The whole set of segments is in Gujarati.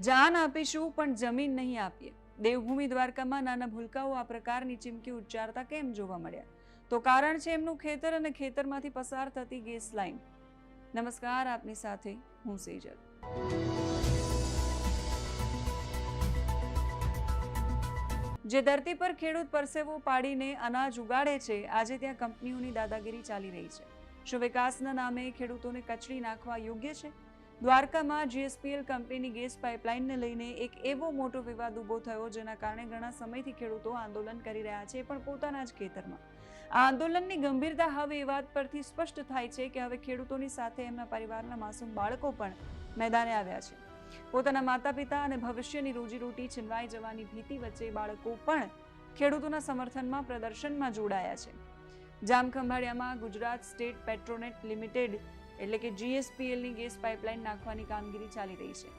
જાન આપીશું પણ જમીન નહીં આપીએ. દેવભૂમિ દ્વારકામાં નાના ભૂલકાઓ આ પ્રકારની ચીમકી ઉચ્ચારતા કેમ જોવા મળ્યા? તો કારણ છે એમનું ખેતર અને ખેતરમાંથી પસાર થતી ગેસ લાઈન. નમસ્કાર, આપની સાથે હું સેજલ. જે ધરતી પર ખેડૂત પરસેવો પાડીને અનાજ ઉગાડે છે, આજે ત્યાં કંપનીઓની દાદાગીરી ચાલી રહી છે. શું વિકાસના નામે ખેડૂતોને કચડી નાખવા યોગ્ય છે? દ્વારકામાં જીએસપીએલ કંપનીની ગેસ પાઇપલાઇનને લઈને એક એવો મોટો વિવાદ ઊભો થયો, જેના કારણે ઘણા સમયથી ખેડૂતો આંદોલન કરી રહ્યા છે, પણ પોતાના જ ખેતરમાં. આ આંદોલનની ગંભીરતા હવે એ વાત પરથી સ્પષ્ટ થાય છે કે હવે ખેડૂતોની સાથે એમના પરિવારના માસૂમ બાળકો પણ મેદાને આવ્યા છે. પોતાના માતા પિતા અને ભવિષ્યની રોજીરોટી છીનવાઈ જવાની ભીતિ વચ્ચે બાળકો પણ ખેડૂતોના સમર્થનમાં પ્રદર્શનમાં જોડાયા છે. જામખંભાળિયામાં ગુજરાત સ્ટેટ પેટ્રોનેટ લિમિટેડ એટલે કે જીએસપીએલની ગેસ પાઇપલાઇન નાખવાની કામગીરી ચાલી રહી છે.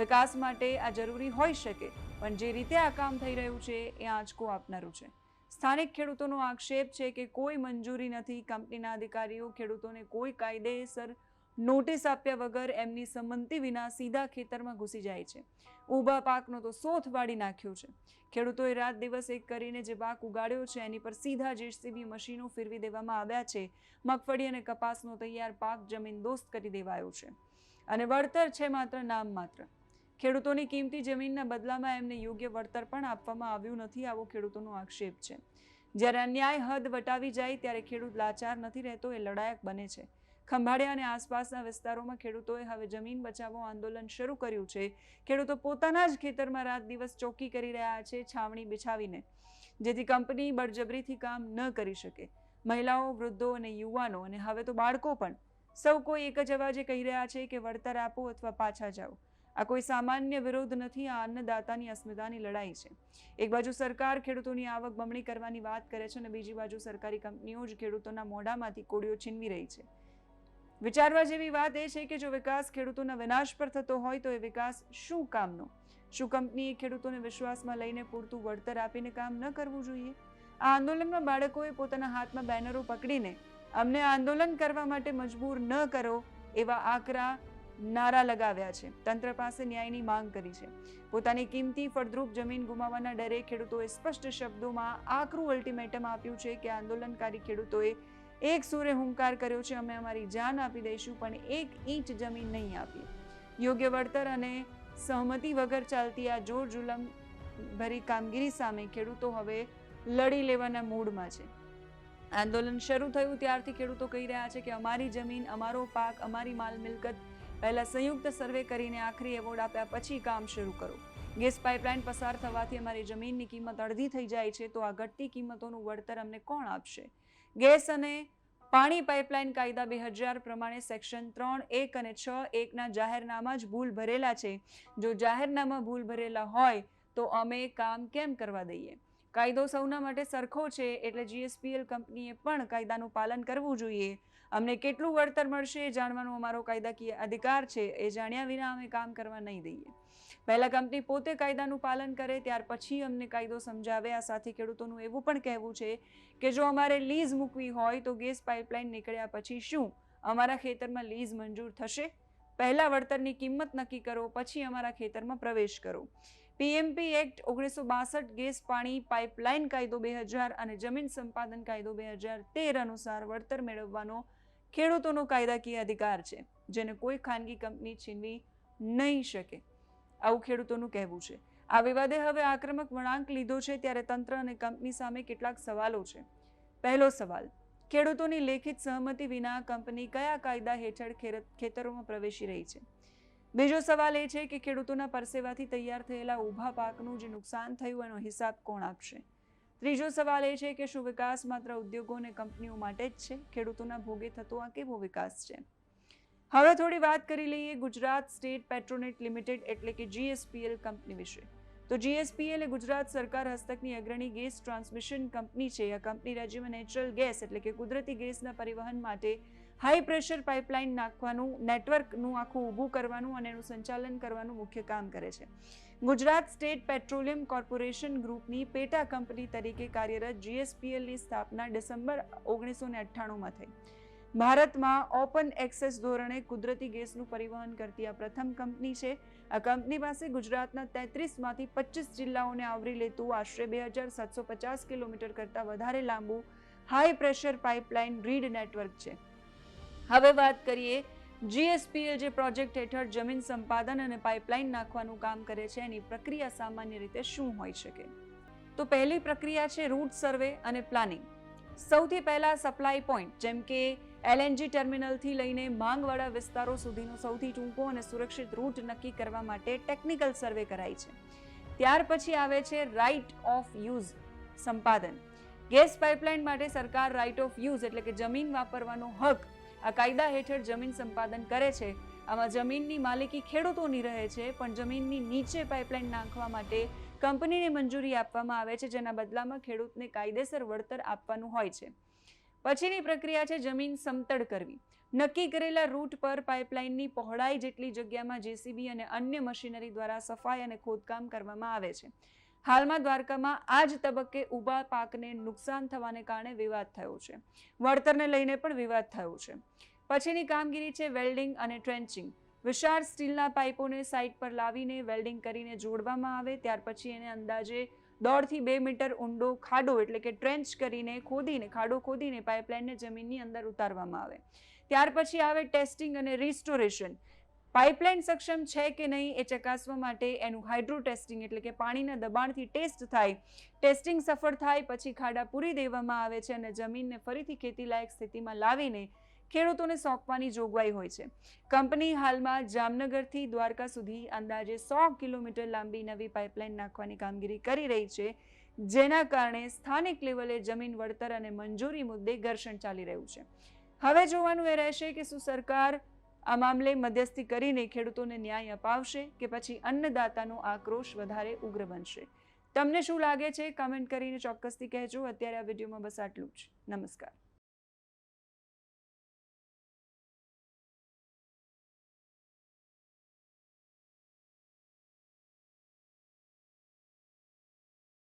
વિકાસ માટે આ જરૂરી હોઈ શકે, પણ જે રીતે આ કામ થઈ રહ્યું છે એ આંચકો આપનારું છે. સ્થાનિક ખેડૂતોનો આક્ષેપ છે કે કોઈ મંજૂરી નથી. કંપનીના અધિકારીઓ ખેડૂતોને કોઈ કાયદેસર નોટિસ આપ્યા વગર એમની સંમતિ વિના સીધા ખેતરમાં ઘૂસી જાય છે. ઊભા પાકનો તો સોથ વાળી નાખ્યો છે. ખેડૂતોએ રાત દિવસ એક કરીને જે પાક ઉગાડ્યો છે એની પર સીધા જેસીબી મશીનો ફેરવી દેવામાં આવ્યા છે. મગફળી અને કપાસનો તૈયાર પાક જમીનદોસ્ત કરી દેવાયો છે અને વળતર છે માત્ર નામ માત્ર. ખેડૂતોની કિંમતી જમીનના બદલામાં એમને યોગ્ય વળતર પણ આપવામાં આવ્યું નથી, આવો ખેડૂતોનો આક્ષેપ છે. જ્યારે અન્યાય હદ વટાવી જાય ત્યારે ખેડૂત લાચાર નથી રહેતો, એ લડાયક બને છે. ખંભાળિયા અને આસપાસના વિસ્તારોમાં ખેડૂતોએ હવે જમીન બચાવો આંદોલન શરૂ કર્યું છે. ખેડૂતો પોતાના જ ખેતરમાં રાત દિવસ ચોકી કરી રહ્યા છે, છાવણી બિછાવીને, જેથી કંપની બળજબરીથી કામ ન કરી શકે. મહિલાઓ, વૃદ્ધો અને યુવાનો અને હવે તો બાળકો પણ સૌ કોઈ એક જ અવાજે કહી રહ્યા છે કે વળતર આપો અથવા પાછા જાઓ. આ કોઈ સામાન્ય વિરોધ નથી, આ અન્નદાતાની અસ્મિતાની લડાઈ છે. એક બાજુ સરકાર ખેડૂતોની આવક બમણી કરવાની વાત કરે છે અને બીજી બાજુ સરકારી કંપનીઓ જ ખેડૂતોના મોઢામાંથી કોળીઓ છીનવી રહી છે. વિચારવા જેવી વાત એ છે કે જો વિકાસ ખેડૂતોના વિનાશ પર થતો હોય તો એ વિકાસ શું કામનો? શું કંપનીએ ખેડૂતોને વિશ્વાસમાં લઈને પૂરતું વળતર આપીને કામ ન કરવું જોઈએ? આ આંદોલનમાં બાળકોએ પોતાના હાથમાં બેનરો પકડીને અમને આંદોલન કરવા માટે મજબૂર ન કરો એવા આકરા નારા લગાવ્યા છે. તંત્ર પાસે ન્યાયની માંગ કરી છે. પોતાની કિંમતી ફળદ્રુપ જમીન ગુમાવવાના ડરે ખેડૂતોએ સ્પષ્ટ શબ્દોમાં આકરું અલ્ટિમેટમ આપ્યું છે કે આંદોલનકારી ખેડૂતોએ એક સૂરે હુંકાર કર્યો છે, અમે અમારી જાન આપી દઈશું પણ એક ઇંચ જમીન નહીં આપીએ. યોગ્ય વળતર અને સહમતિ વગર ચાલતી આ જોર જુલમ ભરી કામગીરી સામે ખેડૂતો હવે લડી લેવાના મૂડમાં છે. આંદોલન શરૂ થયું ત્યારથી ખેડૂતો કહી રહ્યા છે કે અમારી જમીન, અમારો પાક, અમારી માલ મિલકત પહેલા સંયુક્ત સર્વે કરીને આખરી એવોર્ડ આપ્યા પછી કામ શરૂ કરો. ગેસ પાઇપલાઇન પસાર થવાથી અમારી જમીનની કિંમત અડધી થઈ જાય છે, તો આ ઘટતી કિંમતોનું વળતર અમને કોણ આપશે? ગેસ અને પાણી પાઇપલાઇન કાયદા 2000 પ્રમાણે સેક્શન 3(1) અને 6(1) જાહેરનામા જ ભૂલ ભરેલા છે. જો જાહેરનામા ભૂલ ભરેલા હોય તો અમે કામ કેમ કરવા દઈએ? કાયદો સૌના માટે સરખો છે, એટલે જીએસપીએલ કંપનીએ પણ કાયદાનું પાલન કરવું જોઈએ. અમને કેટલું વળતર મળશે એ જાણવાનો અમારો કાયદાકીય અધિકાર છે, એ જાણ્યા વિના અમે કામ કરવા નહીં દઈએ. પહેલા કંપની પોતે કાયદાનું પાલન કરે, ત્યાર પછી અમને કાયદો સમજાવે. આ સાથે ખેડૂતોનું એવું પણ કહેવું છે કે જો અમારે લીઝ મૂકવી હોય તો ગેસ પાઇપલાઇન નીકળ્યા પછી શું અમારા ખેતરમાં લીઝ મંજૂર થશે? પહેલા વળતરની કિંમત નક્કી કરો, પછી અમારા ખેતરમાં પ્રવેશ કરો. પીએમપી એક્ટ 1962, ગેસ પાણી પાઇપલાઇન કાયદો 2000 અને જમીન સંપાદન કાયદો 2013 અનુસાર વળતર મેળવવાનો ખેડૂતોનો કાયદાકીય અધિકાર છે, જેને કોઈ ખાનગી કંપની છીનવી નહીં શકે, આવું ખેડૂતોનું કહેવું છે. આ વિવાદે હવે આક્રમક વળાંક લીધો છે, ત્યારે તંત્ર અને કંપની સામે કેટલાક સવાલો છે. પહેલો સવાલ, ખેડૂતોની લેખિત સહમતિ વિના કંપની કયા કાયદા હેઠળ ખેતરોમાં પ્રવેશી રહી છે? બીજો સવાલ એ છે કે ખેડૂતોના પરસેવાથી તૈયાર થયેલા ઊભા પાકનું જે નુકસાન થયું એનો હિસાબ કોણ આપશે? ત્રીજો સવાલ એ છે કે શું વિકાસ માત્ર ઉદ્યોગો અને કંપનીઓ માટે જ છે? ખેડૂતોના ભોગે થતો આ કેવો વિકાસ છે? હવે થોડી વાત કરી લઈએ ગુજરાત સ્ટેટ પેટ્રોનેટ લિમિટેડ એટલે કે જીએસપીએલ કંપની વિશે. તો જીએસપીએલ એ ગુજરાત સરકાર હસ્તકની અગ્રણી ગેસ ટ્રાન્સમિશન કંપની છે. આ કંપની રાજ્યમાં નેચરલ ગેસ એટલે કે કુદરતી ગેસના પરિવહન માટે હાઈ પ્રેશર પાઇપલાઇન નાખવાનું, નેટવર્કનું આખું ઊભું કરવાનું અને એનું સંચાલન કરવાનું મુખ્ય કામ કરે છે. ગુજરાત સ્ટેટ પેટ્રોલિયમ કોર્પોરેશન ગ્રુપની પેટા કંપની તરીકે કાર્યરત GSPLની સ્થાપના ડિસેમ્બર 1998માં થઈ. ભારતમાં ઓપન એક્સેસ ધોરણે કુદરતી ગેસનું પરિવહન કરતી આ પ્રથમ કંપની છે. આ કંપની પાસે ગુજરાતના 33માંથી 25 જિલ્લાઓને આવરી લેતું આશરે 2750 કિલોમીટર કરતાં વધારે લાંબુ high pressure pipeline grid network છે. હવે વાત કરીએ GSPL જે પ્રોજેક્ટ હેઠળ જમીન સંપાદન અને પાઇપલાઇન નાખવાનું કામ કરે છે એની પ્રક્રિયા સામાન્ય રીતે શું હોઈ શકે? તો પહેલી પ્રક્રિયા છે રૂટ સર્વે અને પ્લાનિંગ. સૌથી પહેલા સપ્લાય પોઈન્ટ જેમ કે LNG ટર્મિનલથી લઈને માંગવાળા વિસ્તારો સુધીનો સૌથી ટૂંકો અને સુરક્ષિત રૂટ નક્કી કરવા માટે ટેકનિકલ સર્વે કરાય છે. ત્યાર પછી આવે છે રાઇટ ઓફ યુઝ સંપાદન. ગેસ પાઇપલાઇન માટે સરકાર રાઇટ ઓફ યુઝ એટલે કે જમીન વાપરવાનો હક આ કાયદા હેઠળ જમીન સંપાદન કરે છે. આમાં જમીનની માલિકી ખેડૂતોની રહે છે, પણ જમીનની નીચે પાઇપલાઇન નાખવા માટે કંપનીને મંજૂરી આપવામાં આવે છે, જેના બદલામાં ખેડૂતને કાયદેસર વળતર આપવાનું હોય છે. પછીની પ્રક્રિયા છે જમીન સમતળ કરવી. નક્કી કરેલા રૂટ પર પાઇપલાઇનની પહોળાઈ જેટલી જગ્યામાં JCB અને અન્ય મશીનરી દ્વારા સફાઈ અને ખોદકામ કરવામાં આવે છે. હાલમાં દ્વારકામાં આ જ તબક્કે ઊભા પાકને નુકસાન થવાને કારણે વિવાદ થયો છે. વળતરને લઈને પણ વિવાદ થયો છે. પછીની કામગીરી છે વેલ્ડિંગ અને ટ્રેન્ચિંગ. વિશાળ સ્ટીલના પાઇપોને સાઇટ પર લાવીને વેલ્ડિંગ કરીને જોડવામાં આવે. ત્યાર પછી એને અંદાજે 1.5 થી 2 મીટર ઊંડો ખાડો એટલે કે ટ્રેન્ચ કરીને ખાડો ખોદીને પાઇપલાઇનને જમીનની અંદર ઉતારવામાં આવે. ત્યાર પછી આવે ટેસ્ટિંગ અને રિસ્ટોરેશન. પાઇપલાઇન સક્ષમ છે કે નહીં એ ચકાસવા માટે એનું હાઇડ્રો ટેસ્ટિંગ એટલે કે પાણીના દબાણથી ટેસ્ટ થાય. ટેસ્ટિંગ સફળ થાય પછી ખાડા પૂરી દેવામાં આવે છે અને જમીનને ફરીથી ખેતીલાયક સ્થિતિમાં લાવીને ખેડૂતોને સોંપવાની જોગવાઈ હોય છે. કંપની હાલમાં જામનગરથી દ્વારકા સુધી અંદાજે 100 કિલોમીટર લાંબી નવી પાઇપલાઇન નાખવાની કામગીરી કરી રહી છે, જેના કારણે સ્થાનિક લેવલે જમીન વળતર અને મંજૂરી મુદ્દે ઘર્ષણ ચાલી રહ્યું છે. હવે જોવાનું એ રહેશે કે શું સરકાર આ મામલે મધ્યસ્થી કરીને ખેડૂતોને ન્યાય અપાવશે કે પછી અન્નદાતાનો આક્રોશ વધારે ઉગ્ર બનશે. તમને શું લાગે છે કમેન્ટ કરીને ચોક્કસથી કહેજો. અત્યારે આ વિડીયોમાં બસ આટલું જ. નમસ્કાર.